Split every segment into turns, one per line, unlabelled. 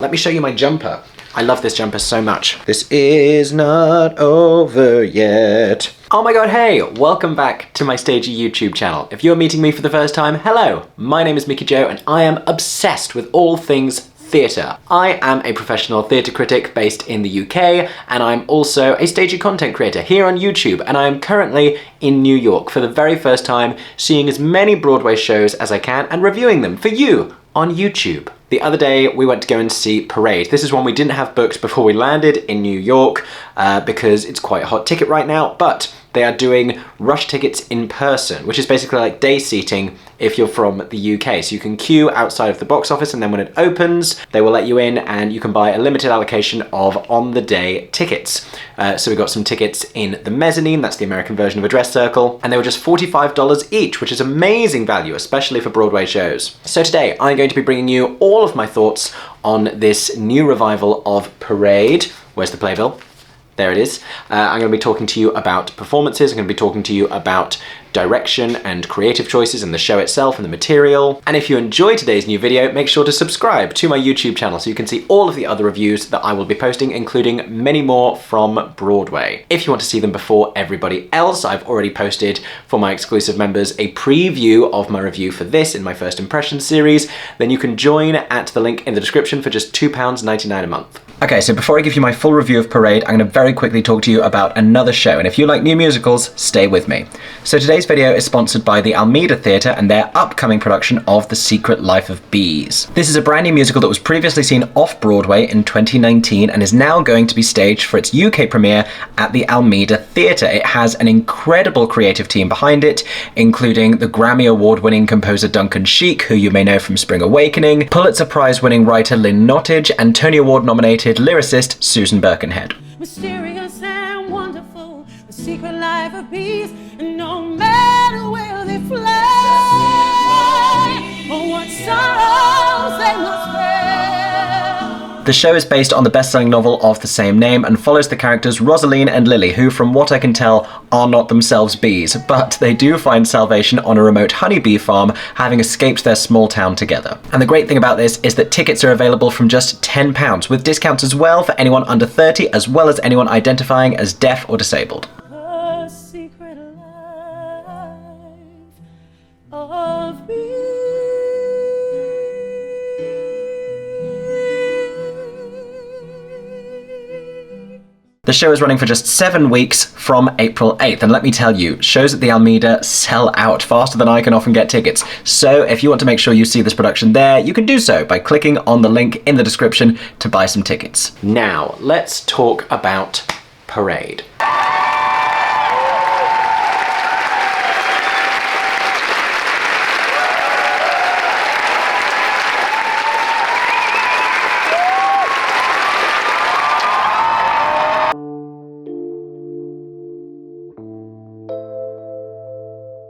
Let me show you my jumper. I love this jumper so much. This is not over yet. Oh my god, hey! Welcome back to my stagey YouTube channel. If you're meeting me for the first time, hello! My name is MickeyJo and I am obsessed with all things theatre. I am a professional theatre critic based in the UK, and I'm also a stagey content creator here on YouTube, and I am currently in New York for the very first time, seeing as many Broadway shows as I can and reviewing them for you on YouTube. The other day we went to go and see Parade. This is one we didn't have booked before we landed in New York because it's quite a hot ticket right now, but they are doing rush tickets in person, which is basically like day seating if you're from the UK. So you can queue outside of the box office, and then when it opens, they will let you in and you can buy a limited allocation of on-the-day tickets. So we got some tickets in the mezzanine, that's the American version of a dress circle, and they were just $45 each, which is amazing value, especially for Broadway shows. So today, I'm going to be bringing you all of my thoughts on this new revival of Parade. Where's the playbill? There it is. I'm going to be talking to you about performances, I'm going to be talking to you about direction and creative choices in the show itself and the material. And if you enjoyed today's new video, make sure to subscribe to my YouTube channel so you can see all of the other reviews that I will be posting, including many more from Broadway. If you want to see them before everybody else, I've already posted for my exclusive members a preview of my review for this in my First Impressions series. Then you can join at the link in the description for just £2.99 a month. Okay, so before I give you my full review of Parade, I'm going to very quickly talk to you about another show, and if you like new musicals, stay with me. So today's video is sponsored by the Almeida Theatre and their upcoming production of The Secret Life of Bees. This is a brand new musical that was previously seen off-Broadway in 2019 and is now going to be staged for its UK premiere at the Almeida Theatre. It has an incredible creative team behind it, including the Grammy Award-winning composer Duncan Sheik, who you may know from Spring Awakening, Pulitzer Prize-winning writer Lynn Nottage, and Tony Award-nominated lyricist Susan Birkenhead.
Mysterious and wonderful, the secret life of bees, and no matter where they fly, or what sorrows they must bear.
The show is based on the best-selling novel of the same name and follows the characters Rosaline and Lily, who, from what I can tell, are not themselves bees, but they do find salvation on a remote honeybee farm, having escaped their small town together. And the great thing about this is that tickets are available from just £10, with discounts as well for anyone under 30, as well as anyone identifying as deaf or disabled.
The secret life of bees.
The show is running for just 7 weeks from April 8th, and let me tell you, shows at the Almeida sell out faster than I can often get tickets. So if you want to make sure you see this production there, you can do so by clicking on the link in the description to buy some tickets. Now, let's talk about Parade.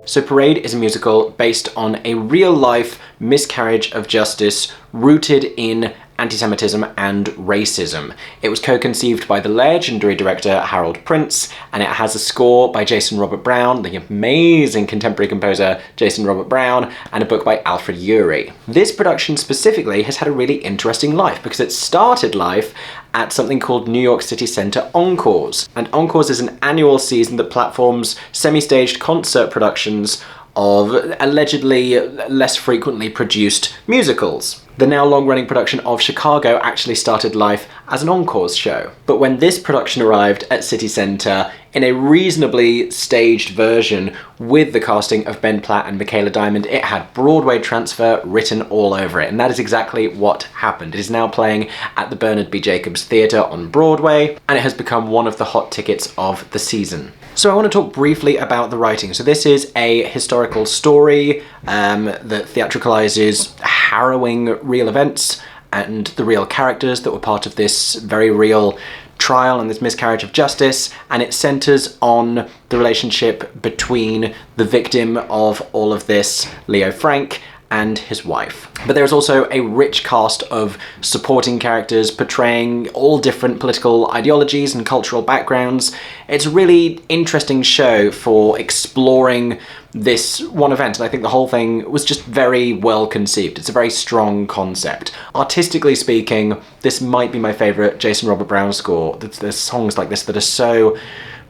So Parade is a musical based on a real-life miscarriage of justice rooted in anti-Semitism and racism. It was co-conceived by the legendary director Harold Prince, and it has a score by Jason Robert Brown, the amazing contemporary composer Jason Robert Brown, and a book by Alfred Uhry. This production specifically has had a really interesting life because it started life at something called New York City Center Encores. And Encores is an annual season that platforms semi-staged concert productions of allegedly less frequently produced musicals. The now long-running production of Chicago actually started life as an Encores show. But when this production arrived at City Center in a reasonably staged version with the casting of Ben Platt and Micaela Diamond, it had Broadway transfer written all over it, and that is exactly what happened. It is now playing at the Bernard B. Jacobs Theatre on Broadway, and it has become one of the hot tickets of the season. So I want to talk briefly about the writing. So this is a historical story that theatricalizes harrowing real events and the real characters that were part of this very real trial and this miscarriage of justice, and it centers on the relationship between the victim of all of this, Leo Frank, and his wife. But there's also a rich cast of supporting characters portraying all different political ideologies and cultural backgrounds. It's a really interesting show for exploring this one event, and I think the whole thing was just very well conceived. It's a very strong concept. Artistically speaking, this might be my favourite Jason Robert Brown score. There's songs like this that are so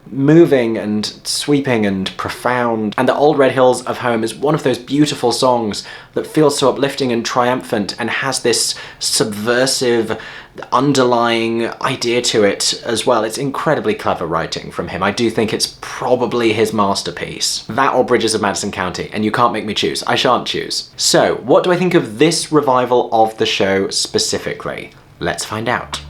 moving and sweeping and profound. And The Old Red Hills of Home is one of those beautiful songs that feels so uplifting and triumphant and has this subversive underlying idea to it as well. It's incredibly clever writing from him. I do think it's probably his masterpiece. That or Bridges of Madison County, and you can't make me choose. I shan't choose. So, what do I think of this revival of the show specifically? Let's find out.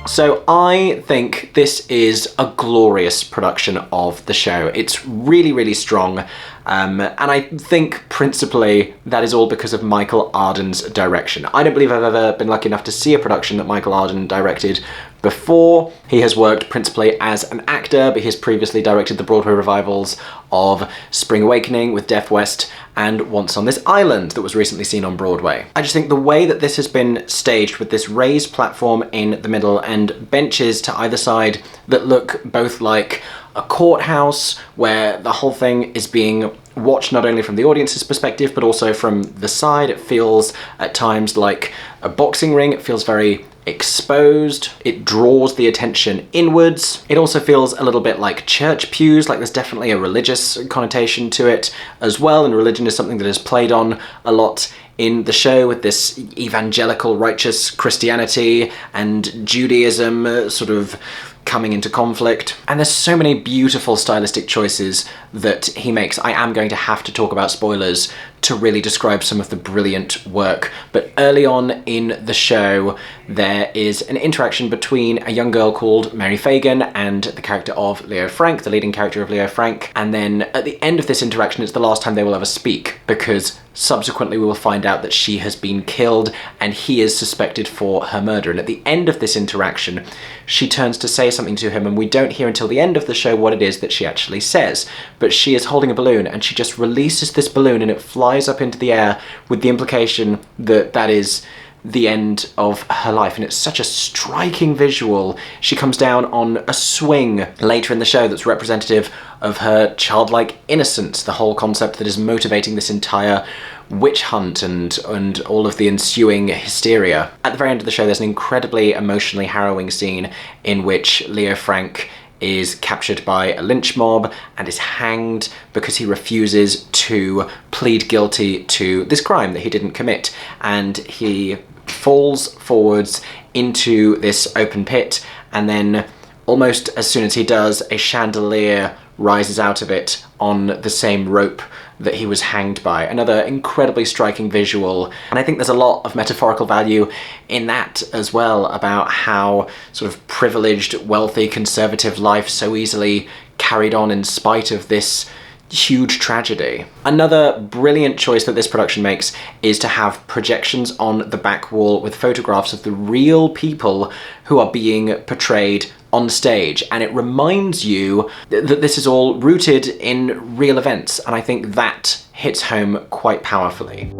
So I think this is a glorious production of the show. It's really, really strong. And I think principally that is all because of Michael Arden's direction. I don't believe I've ever been lucky enough to see a production that Michael Arden directed before. He has worked principally as an actor, but he has previously directed the Broadway revivals of Spring Awakening with Deaf West and Once on This Island that was recently seen on Broadway. I just think the way that this has been staged with this raised platform in the middle and benches to either side that look both like a courthouse where the whole thing is being watched not only from the audience's perspective but also from the side. It feels at times like a boxing ring. It feels very exposed. It draws the attention inwards. It also feels a little bit like church pews, like there's definitely a religious connotation to it as well, and religion is something that is played on a lot in the show with this evangelical righteous Christianity and Judaism sort of coming into conflict. And there's so many beautiful stylistic choices that he makes. I am going to have to talk about spoilers to really describe some of the brilliant work. But early on in the show, there is an interaction between a young girl called Mary Fagan and the character of Leo Frank, the leading character of Leo Frank. And then at the end of this interaction, it's the last time they will ever speak, because subsequently we will find out that she has been killed and he is suspected for her murder. And at the end of this interaction, she turns to say something to him, and we don't hear until the end of the show what it is that she actually says. But she is holding a balloon, and she just releases this balloon and it flies up into the air with the implication that that is the end of her life. And it's such a striking visual. She comes down on a swing later in the show that's representative of her childlike innocence, the whole concept that is motivating this entire witch hunt and all of the ensuing hysteria. At the very end of the show, there's an incredibly emotionally harrowing scene in which Leo Frank is captured by a lynch mob and is hanged because he refuses to plead guilty to this crime that he didn't commit. And he falls forwards into this open pit, and then almost as soon as he does, a chandelier rises out of it on the same rope that he was hanged by. Another incredibly striking visual, and I think there's a lot of metaphorical value in that as well, about how sort of privileged, wealthy, conservative life so easily carried on in spite of this huge tragedy. Another brilliant choice that this production makes is to have projections on the back wall with photographs of the real people who are being portrayed on stage, and it reminds you that this is all rooted in real events, and I think that hits home quite powerfully.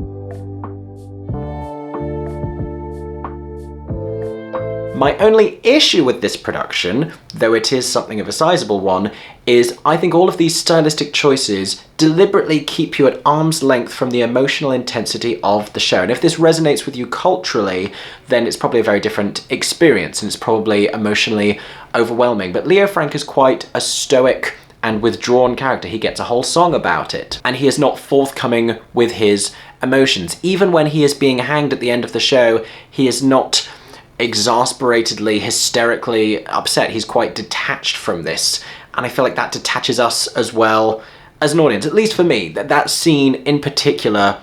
My only issue with this production, though it is something of a sizable one, is I think all of these stylistic choices deliberately keep you at arm's length from the emotional intensity of the show. And if this resonates with you culturally, then it's probably a very different experience and it's probably emotionally overwhelming. But Leo Frank is quite a stoic and withdrawn character. He gets a whole song about it, and he is not forthcoming with his emotions. Even when he is being hanged at the end of the show, he is not exasperatedly, hysterically upset. He's quite detached from this, and I feel like that detaches us as well as an audience, at least for me. That scene in particular,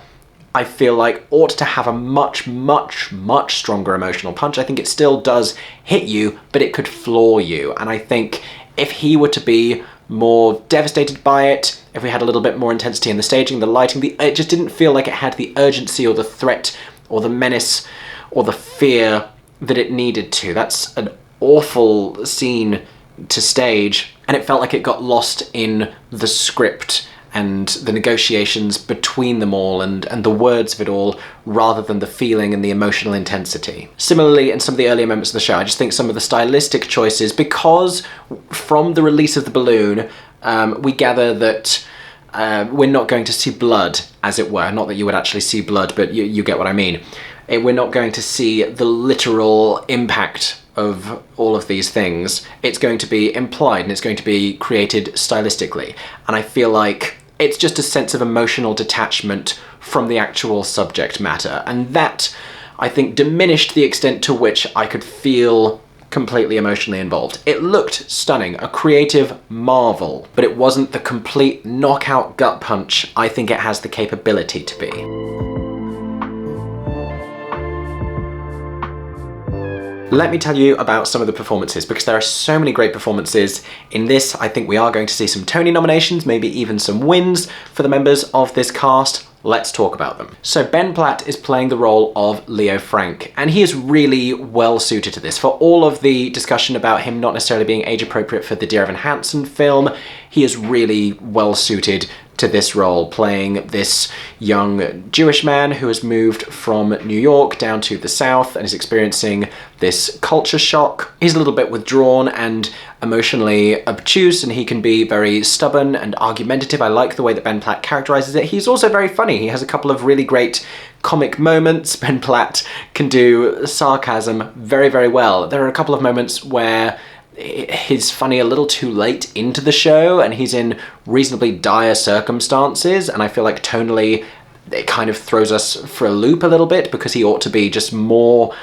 I feel like ought to have a much, much, much stronger emotional punch. I think it still does hit you, but it could floor you, and I think if he were to be more devastated by it, if we had a little bit more intensity in the staging, the lighting, it just didn't feel like it had the urgency or the threat or the menace or the fear that it needed to. That's an awful scene to stage, and it felt like it got lost in the script and the negotiations between them all and the words of it all, rather than the feeling and the emotional intensity. Similarly, in some of the earlier moments of the show, I just think some of the stylistic choices, because from the release of the balloon, we gather that we're not going to see blood, as it were. Not that you would actually see blood, but you get what I mean. We're not going to see the literal impact of all of these things. It's going to be implied and it's going to be created stylistically. And I feel like it's just a sense of emotional detachment from the actual subject matter. And that, I think, diminished the extent to which I could feel completely emotionally involved. It looked stunning, a creative marvel, but it wasn't the complete knockout gut punch I think it has the capability to be. Let me tell you about some of the performances, because there are so many great performances in this. I think we are going to see some Tony nominations, maybe even some wins for the members of this cast. Let's talk about them. So Ben Platt is playing the role of Leo Frank, and he is really well suited to this. For all of the discussion about him not necessarily being age appropriate for the Dear Evan Hansen film, he is really well suited to this role, playing this young Jewish man who has moved from New York down to the South and is experiencing this culture shock. He's a little bit withdrawn and emotionally obtuse, and he can be very stubborn and argumentative. I like the way that Ben Platt characterizes it. He's also very funny. He has a couple of really great comic moments. Ben Platt can do sarcasm very, very well. There are a couple of moments where he's funny a little too late into the show, and he's in reasonably dire circumstances, and I feel like tonally it kind of throws us for a loop a little bit, because he ought to be just more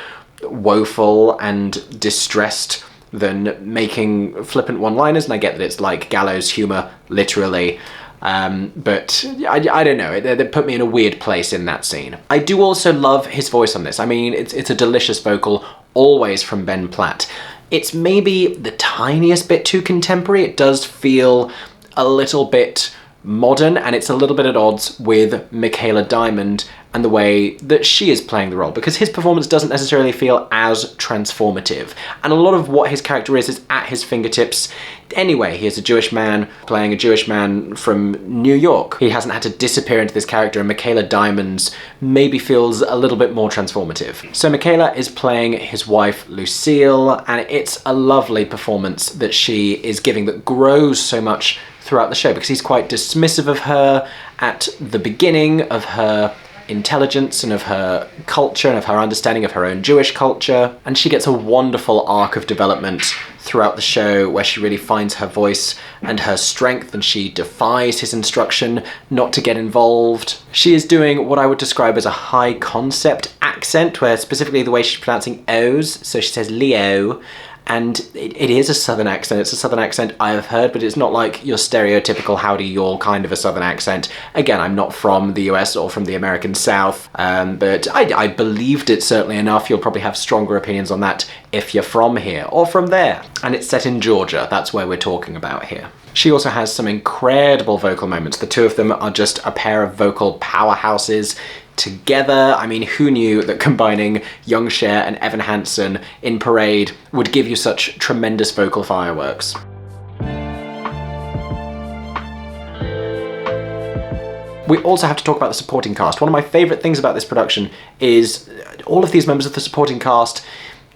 woeful and distressed than making flippant one-liners. And I get that it's like gallows humor, literally, but I don't know, they put me in a weird place in that scene. I do also love his voice on this. I mean, it's a delicious vocal, always from Ben Platt. It's maybe the tiniest bit too contemporary. It does feel a little bit modern, and it's a little bit at odds with Micaela Diamond and the way that she is playing the role, because his performance doesn't necessarily feel as transformative, and a lot of what his character is at his fingertips anyway. He is a Jewish man playing a Jewish man from New York. He hasn't had to disappear into this character, and Micaela Diamond's maybe feels a little bit more transformative. So Micaela is playing his wife Lucille, and it's a lovely performance that she is giving that grows so much throughout the show, because he's quite dismissive of her at the beginning, of her intelligence and of her culture and of her understanding of her own Jewish culture, and she gets a wonderful arc of development throughout the show where she really finds her voice and her strength, and she defies his instruction not to get involved. She is doing what I would describe as a high concept accent, where specifically the way she's pronouncing O's, so she says Leo, and it is a southern accent. It's a southern accent I have heard, but it's not like your stereotypical howdy y'all kind of a southern accent. Again, I'm not from the US or from the American South, but I believed it certainly enough. You'll probably have stronger opinions on that if you're from here or from there. And it's set in Georgia. That's where we're talking about here. She also has some incredible vocal moments. The two of them are just a pair of vocal powerhouses together. I mean, who knew that combining young Cher and Evan Hansen in Parade would give you such tremendous vocal fireworks? We also have to talk about the supporting cast. One of my favourite things about this production is all of these members of the supporting cast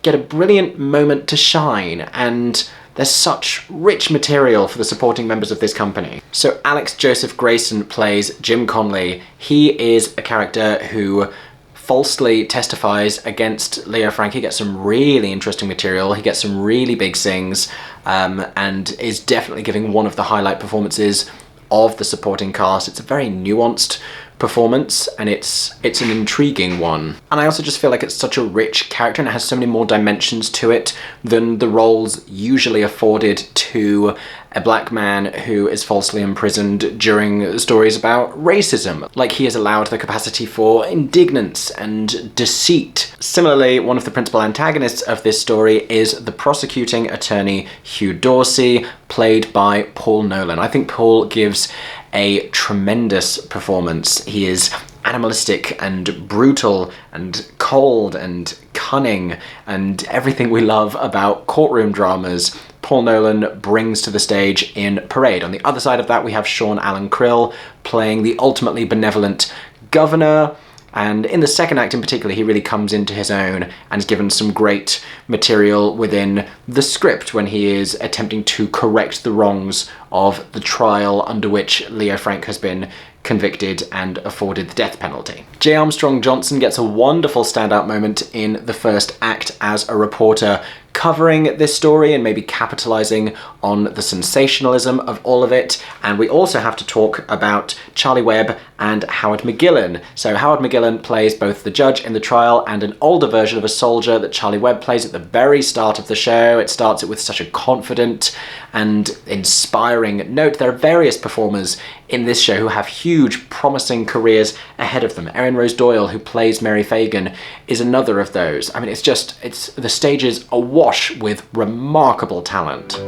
get a brilliant moment to shine, and there's such rich material for the supporting members of this company. So Alex Joseph Grayson plays Jim Conley. He is a character who falsely testifies against Leo Frank. He gets some really interesting material. He gets some really big sings, and is definitely giving one of the highlight performances of the supporting cast. It's a very nuanced performance, and it's an intriguing one. And I also just feel like it's such a rich character, and it has so many more dimensions to it than the roles usually afforded to a black man who is falsely imprisoned during stories about racism. Like, he is allowed the capacity for indignance and deceit. Similarly, one of the principal antagonists of this story is the prosecuting attorney Hugh Dorsey, played by Paul Nolan. I think Paul gives a tremendous performance. He is animalistic and brutal and cold and cunning and everything we love about courtroom dramas, Paul Nolan brings to the stage in Parade. On the other side of that, we have Sean Allen Krill playing the ultimately benevolent governor. And in the second act in particular, he really comes into his own and is given some great material within the script when he is attempting to correct the wrongs of the trial under which Leo Frank has been convicted and afforded the death penalty. J. Armstrong Johnson gets a wonderful standout moment in the first act as a reporter covering this story and maybe capitalizing on the sensationalism of all of it. And we also have to talk about Charlie Webb and Howard McGillen. So Howard McGillen plays both the judge in the trial and an older version of a soldier that Charlie Webb plays at the very start of the show. It starts it with such a confident and inspiring note. There are various performers in this show who have huge, promising careers ahead of them. Erin Rose Doyle, who plays Mary Fagan, is another of those. I mean, the stage is awash with remarkable talent.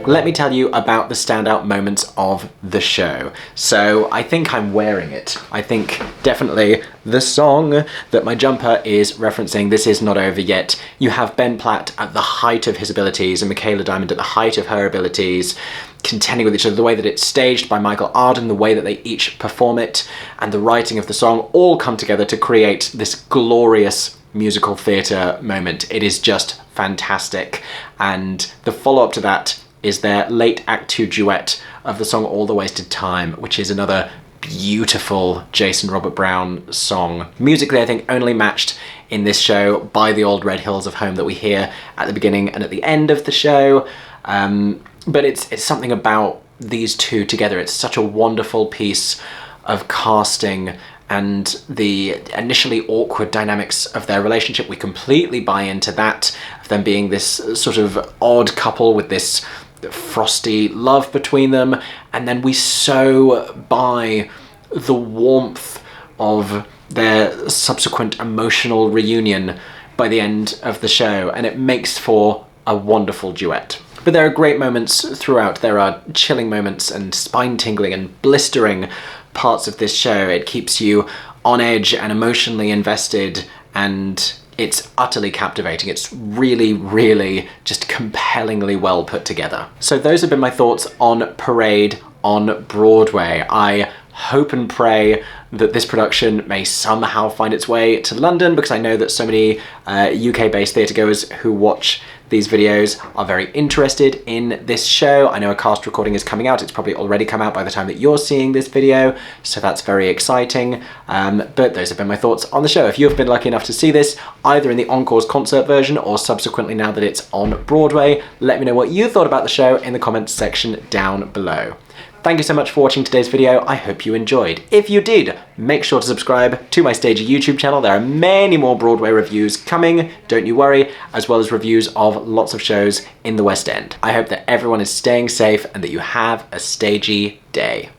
Let me tell you about the standout moments of the show. So I think I'm wearing it. I think definitely the song that my jumper is referencing, This Is Not Over Yet. You have Ben Platt at the height of his abilities and Micaela Diamond at the height of her abilities, contending with each other. The way that it's staged by Michael Arden, the way that they each perform it, and the writing of the song all come together to create this glorious musical theatre moment. It is just fantastic. And the follow-up to that is their late Act 2 duet of the song All the Wasted Time, which is another beautiful Jason Robert Brown song. Musically, I think only matched in this show by the Old Red Hills of Home that we hear at the beginning and at the end of the show. But it's something about these two together. It's such a wonderful piece of casting, and the initially awkward dynamics of their relationship, we completely buy into that, of them being this sort of odd couple with this frosty love between them, and then we so buy the warmth of their subsequent emotional reunion by the end of the show, and it makes for a wonderful duet. But there are great moments throughout. There are chilling moments and spine-tingling and blistering parts of this show. It keeps you on edge and emotionally invested, and it's utterly captivating. It's really, really just compellingly well put together. So those have been my thoughts on Parade on Broadway. I hope and pray that this production may somehow find its way to London, because I know that so many UK-based theatregoers who watch these videos are very interested in this show. I know a cast recording is coming out. It's probably already come out by the time that you're seeing this video, so that's very exciting. But those have been my thoughts on the show. If you have been lucky enough to see this, either in the Encore's concert version or subsequently now that it's on Broadway, let me know what you thought about the show in the comments section down below. Thank you so much for watching today's video. I hope you enjoyed. If you did, make sure to subscribe to my Stagey YouTube channel. There are many more Broadway reviews coming, don't you worry, as well as reviews of lots of shows in the West End. I hope that everyone is staying safe and that you have a stagey day.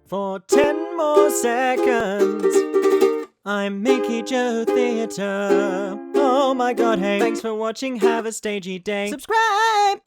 For 10 more seconds, I'm MickeyJoTheatre. Oh my god, hey, thanks for watching, have a stagey day. Subscribe!